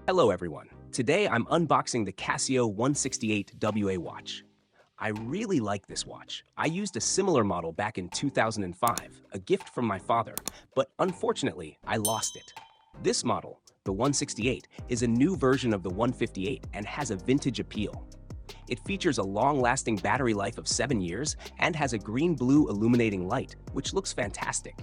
Hello everyone. Today I'm unboxing the Casio A168WA watch. I really like this watch. I used a similar model back in 2005, a gift from my father, but unfortunately I lost it. This model, the 168, is a new version of the 158 and has a vintage appeal. It features a long-lasting battery life of 7 years and has a green-blue illuminating light, which looks fantastic.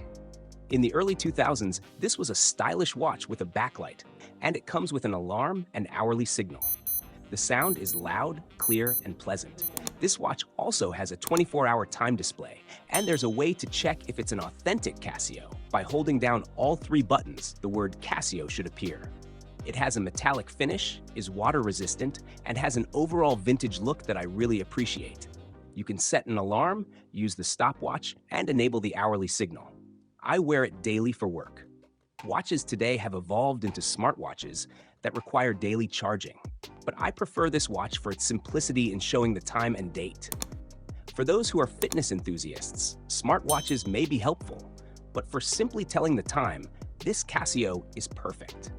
In the early 2000s, this was a stylish watch with a backlight, and it comes with an alarm and hourly signal. The sound is loud, clear, and pleasant. This watch also has a 24-hour time display, and there's a way to check if it's an authentic Casio. By holding down all 3 buttons, the word Casio should appear. It has a metallic finish, is water-resistant, and has an overall vintage look that I really appreciate. You can set an alarm, use the stopwatch, and enable the hourly signal. I wear it daily for work. Watches today have evolved into smartwatches that require daily charging, but I prefer this watch for its simplicity in showing the time and date. For those who are fitness enthusiasts, smartwatches may be helpful, but for simply telling the time, this Casio is perfect.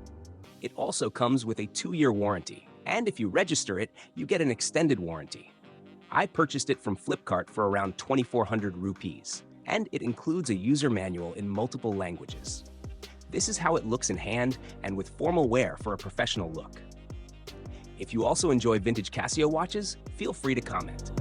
It also comes with a 2-year warranty, and if you register it, you get an extended warranty. I purchased it from Flipkart for around 2,400 rupees, and it includes a user manual in multiple languages. This is how it looks in hand and with formal wear for a professional look. If you also enjoy vintage Casio watches, feel free to comment.